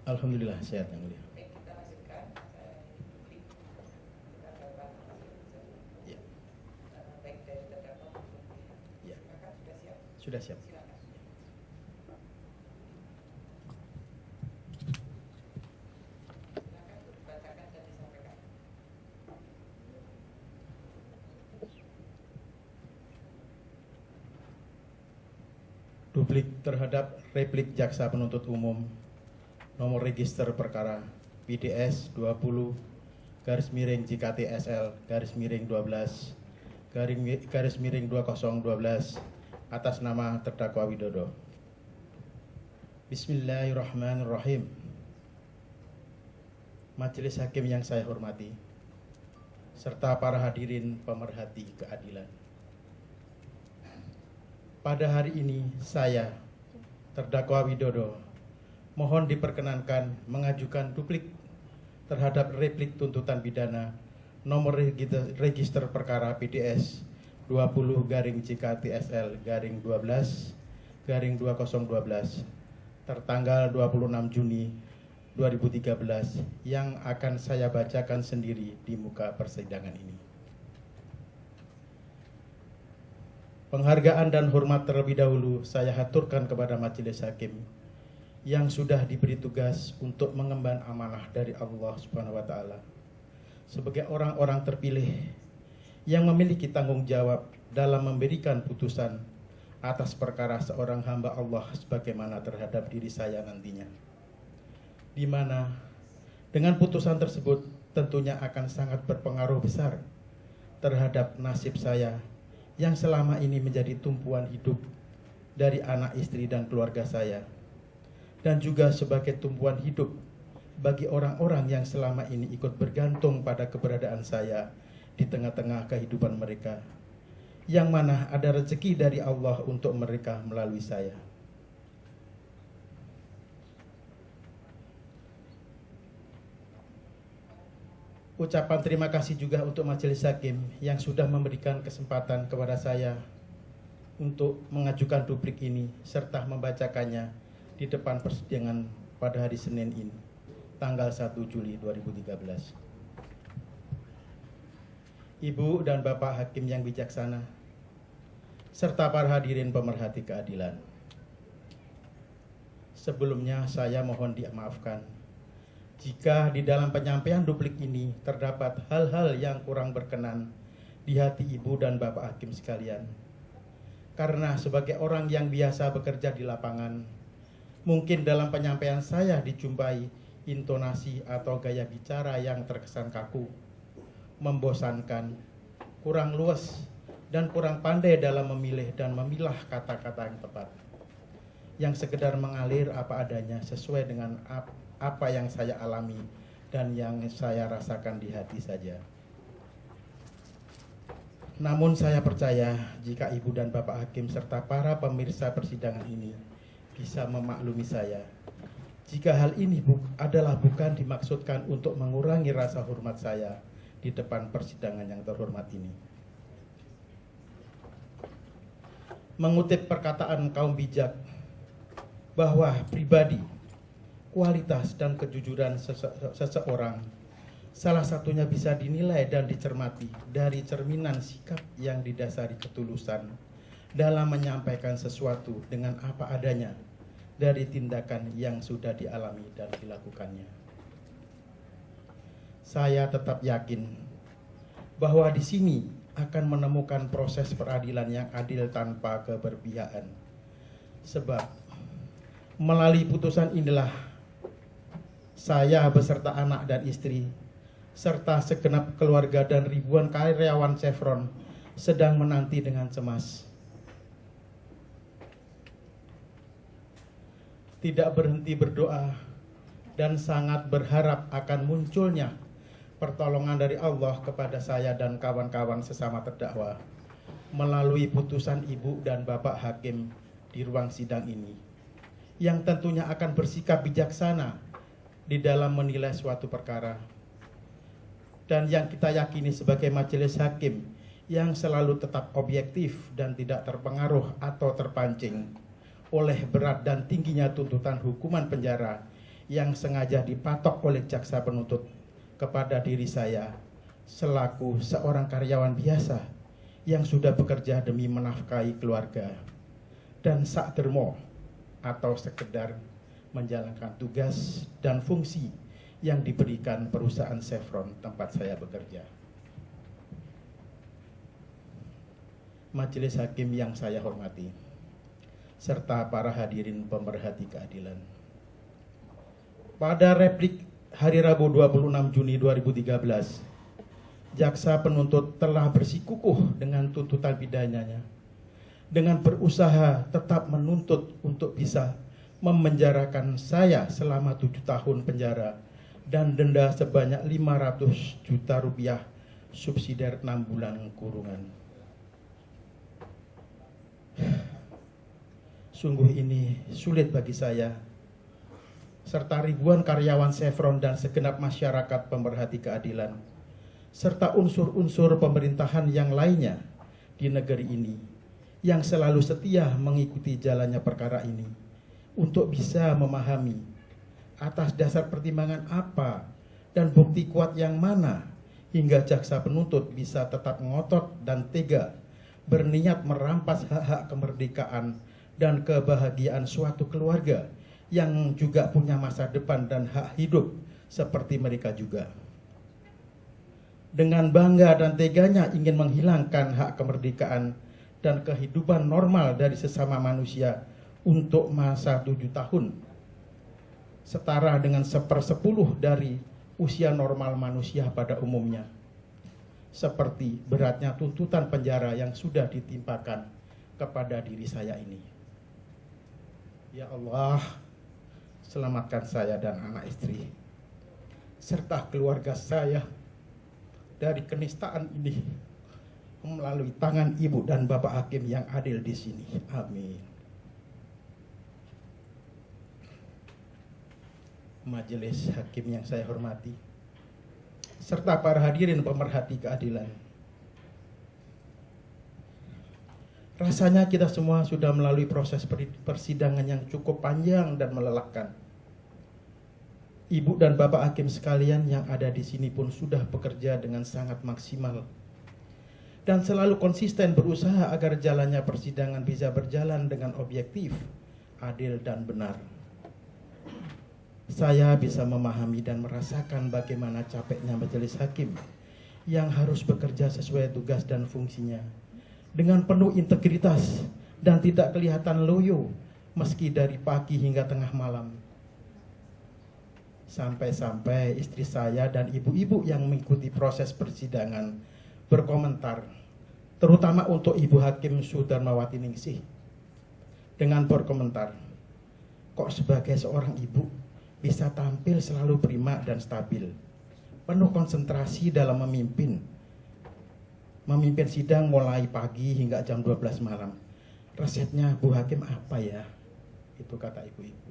Alhamdulillah sehat yang mulia. Ya. Ya. Sudah siap. Duplik terhadap replik jaksa penuntut umum nomor register perkara PDS 20 garis miring JKT-SL garis miring 12 garis miring 2012 atas nama terdakwa Widodo. Bismillahirrahmanirrahim. Majelis hakim yang saya hormati serta para hadirin pemerhati keadilan. Pada hari ini saya, terdakwa Widodo, mohon diperkenankan mengajukan duplik terhadap replik tuntutan pidana nomor register perkara PDS 20 garing JKT-SL garing 12 garing 2012 tertanggal 26 Juni 2013 yang akan saya bacakan sendiri di muka persidangan ini. Penghargaan dan hormat terlebih dahulu saya haturkan kepada majelis hakim yang sudah diberi tugas untuk mengemban amanah dari Allah Subhanahu wa taala sebagai orang-orang terpilih yang memiliki tanggung jawab dalam memberikan putusan atas perkara seorang hamba Allah sebagaimana terhadap diri saya nantinya. Di mana dengan putusan tersebut tentunya akan sangat berpengaruh besar terhadap nasib saya yang selama ini menjadi tumpuan hidup dari anak istri dan keluarga saya, dan juga sebagai tumpuan hidup bagi orang-orang yang selama ini ikut bergantung pada keberadaan saya di tengah-tengah kehidupan mereka, yang mana ada rezeki dari Allah untuk mereka melalui saya. Ucapan terima kasih juga untuk majelis hakim yang sudah memberikan kesempatan kepada saya untuk mengajukan duplik ini serta membacakannya di depan persidangan pada hari Senin ini, tanggal 1 Juli 2013. Ibu dan Bapak hakim yang bijaksana, serta para hadirin pemerhati keadilan. Sebelumnya saya mohon dimaafkan jika di dalam penyampaian duplik ini terdapat hal-hal yang kurang berkenan di hati ibu dan bapak hakim sekalian. Karena sebagai orang yang biasa bekerja di lapangan, mungkin dalam penyampaian saya dijumpai intonasi atau gaya bicara yang terkesan kaku, membosankan, kurang luas, dan kurang pandai dalam memilih dan memilah kata-kata yang tepat, yang sekedar mengalir apa adanya sesuai dengan apa yang saya alami dan yang saya rasakan di hati saja. Namun saya percaya jika ibu dan bapak hakim serta para pemirsa persidangan ini bisa memaklumi saya, jika hal ini adalah bukan dimaksudkan untuk mengurangi rasa hormat saya di depan persidangan yang terhormat ini. Mengutip perkataan kaum bijak bahwa pribadi, kualitas dan kejujuran seseorang salah satunya bisa dinilai dan dicermati dari cerminan sikap yang didasari ketulusan dalam menyampaikan sesuatu dengan apa adanya dari tindakan yang sudah dialami dan dilakukannya. Saya tetap yakin bahwa di sini akan menemukan proses peradilan yang adil tanpa keberpihakan. Sebab melalui putusan inilah saya beserta anak dan istri, serta segenap keluarga dan ribuan karyawan Chevron sedang menanti dengan cemas. Tidak berhenti berdoa dan sangat berharap akan munculnya pertolongan dari Allah kepada saya dan kawan-kawan sesama terdakwa melalui putusan ibu dan bapak hakim di ruang sidang ini, yang tentunya akan bersikap bijaksana di dalam menilai suatu perkara, dan yang kita yakini sebagai majelis hakim yang selalu tetap objektif dan tidak terpengaruh atau terpancing oleh berat dan tingginya tuntutan hukuman penjara yang sengaja dipatok oleh jaksa penuntut kepada diri saya selaku seorang karyawan biasa yang sudah bekerja demi menafkahi keluarga dan sak dermo atau sekedar menjalankan tugas dan fungsi yang diberikan perusahaan Chevron tempat saya bekerja. Majelis hakim yang saya hormati, serta para hadirin pemerhati keadilan. Pada replik hari Rabu 26 Juni 2013, jaksa penuntut telah bersikukuh dengan tuntutan pidananya dengan berusaha tetap menuntut untuk bisa memenjarakan saya selama 7 tahun penjara dan denda sebanyak 500 juta rupiah subsidiar 6 bulan kurungan. Sungguh ini sulit bagi saya serta ribuan karyawan Chevron dan segenap masyarakat pemerhati keadilan serta unsur-unsur pemerintahan yang lainnya di negeri ini yang selalu setia mengikuti jalannya perkara ini untuk bisa memahami atas dasar pertimbangan apa dan bukti kuat yang mana hingga jaksa penuntut bisa tetap ngotot dan tega berniat merampas hak-hak kemerdekaan dan kebahagiaan suatu keluarga yang juga punya masa depan dan hak hidup seperti mereka juga. Dengan bangga dan teganya ingin menghilangkan hak kemerdekaan dan kehidupan normal dari sesama manusia untuk masa 7 tahun, setara dengan 1/10 dari usia normal manusia pada umumnya. Seperti beratnya tuntutan penjara yang sudah ditimpakan kepada diri saya ini. Ya Allah, selamatkan saya dan anak istri serta keluarga saya dari kenistaan ini melalui tangan ibu dan bapak hakim yang adil di sini. Amin. Majelis hakim yang saya hormati, serta para hadirin pemerhati keadilan. Rasanya kita semua sudah melalui proses persidangan yang cukup panjang dan melelahkan. Ibu dan bapak hakim sekalian yang ada di sini pun sudah bekerja dengan sangat maksimal dan selalu konsisten berusaha agar jalannya persidangan bisa berjalan dengan objektif, adil dan benar. Saya bisa memahami dan merasakan bagaimana capeknya majelis hakim yang harus bekerja sesuai tugas dan fungsinya dengan penuh integritas dan tidak kelihatan loyo meski dari pagi hingga tengah malam. Sampai-sampai istri saya dan ibu-ibu yang mengikuti proses persidangan berkomentar, terutama untuk Ibu Hakim Sudarmawati Ningsih, dengan berkomentar, kok sebagai seorang ibu bisa tampil selalu prima dan stabil, penuh konsentrasi dalam memimpin sidang mulai pagi hingga jam 12 malam. Resepnya Bu Hakim apa ya? Itu kata ibu-ibu.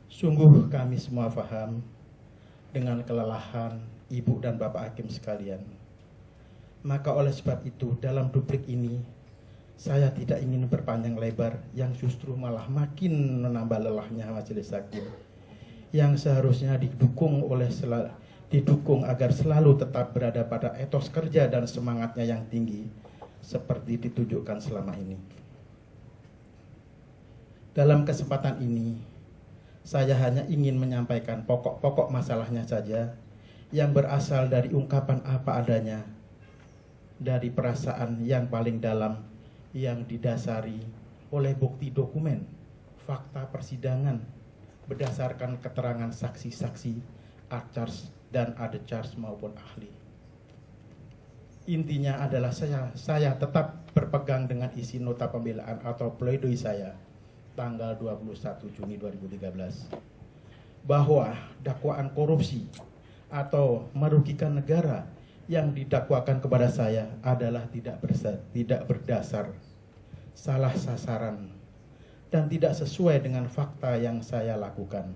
Sungguh kami semua paham dengan kelelahan ibu dan bapak hakim sekalian. Maka oleh sebab itu dalam duplik ini saya tidak ingin berpanjang lebar yang justru malah makin menambah lelahnya majelis hakim yang seharusnya didukung agar selalu tetap berada pada etos kerja dan semangatnya yang tinggi seperti ditunjukkan selama ini. Dalam kesempatan ini saya hanya ingin menyampaikan pokok-pokok masalahnya saja yang berasal dari ungkapan apa adanya, dari perasaan yang paling dalam yang didasari oleh bukti dokumen, fakta persidangan, berdasarkan keterangan saksi-saksi, ad-charge dan ad-charge maupun ahli. Intinya adalah saya tetap berpegang dengan isi nota pembelaan atau pledoi saya tanggal 21 Juni 2013 bahwa dakwaan korupsi atau merugikan negara yang didakwakan kepada saya adalah tidak berdasar, salah sasaran, dan tidak sesuai dengan fakta yang saya lakukan,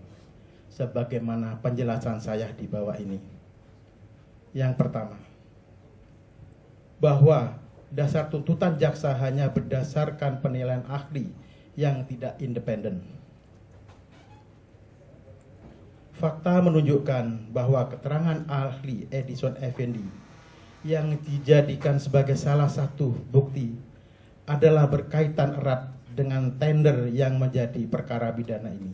sebagaimana penjelasan saya di bawah ini. Yang pertama, bahwa dasar tuntutan jaksa hanya berdasarkan penilaian ahli yang tidak independen. Fakta menunjukkan bahwa keterangan ahli Edison Effendi yang dijadikan sebagai salah satu bukti adalah berkaitan erat dengan tender yang menjadi perkara pidana ini.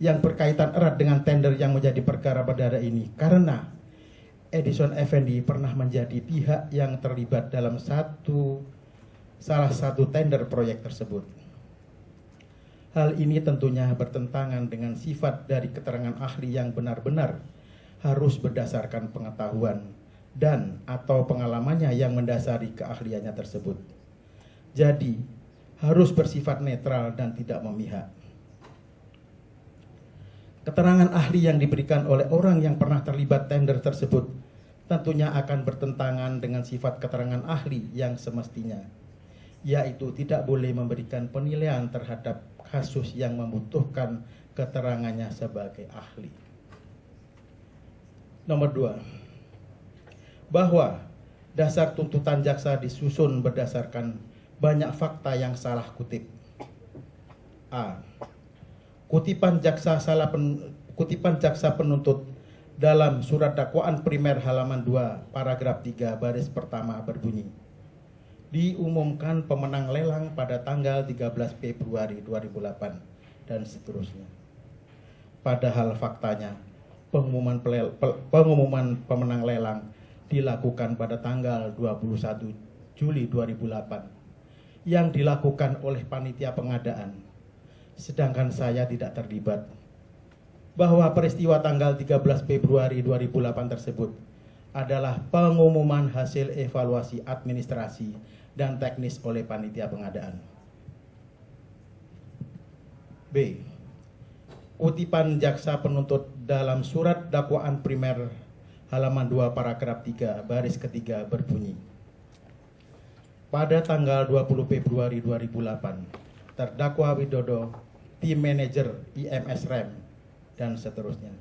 Yang berkaitan erat dengan tender yang menjadi perkara pidana ini karena Edison Effendi pernah menjadi pihak yang terlibat dalam salah satu tender proyek tersebut. Hal ini tentunya bertentangan dengan sifat dari keterangan ahli yang benar-benar harus berdasarkan pengetahuan dan atau pengalamannya yang mendasari keahliannya tersebut. Jadi, harus bersifat netral dan tidak memihak. Keterangan ahli yang diberikan oleh orang yang pernah terlibat tender tersebut tentunya akan bertentangan dengan sifat keterangan ahli yang semestinya, yaitu tidak boleh memberikan penilaian terhadap kasus yang membutuhkan keterangannya sebagai ahli. Nomor 2, bahwa dasar tuntutan jaksa disusun berdasarkan banyak fakta yang salah kutip. A. Kutipan jaksa penuntut dalam surat dakwaan primer halaman 2 paragraf 3 baris pertama berbunyi, diumumkan pemenang lelang pada tanggal 13 Februari 2008 dan seterusnya. Padahal faktanya pengumuman pemenang lelang dilakukan pada tanggal 21 Juli 2008 yang dilakukan oleh panitia pengadaan, sedangkan saya tidak terlibat. Bahwa peristiwa tanggal 13 Februari 2008 tersebut adalah pengumuman hasil evaluasi administrasi dan teknis oleh panitia pengadaan. B. Kutipan jaksa penuntut dalam surat dakwaan primer halaman 2 paragraf 3 baris ketiga berbunyi, pada tanggal 20 Februari 2008 terdakwa Widodo, tim manajer IMS Rem dan seterusnya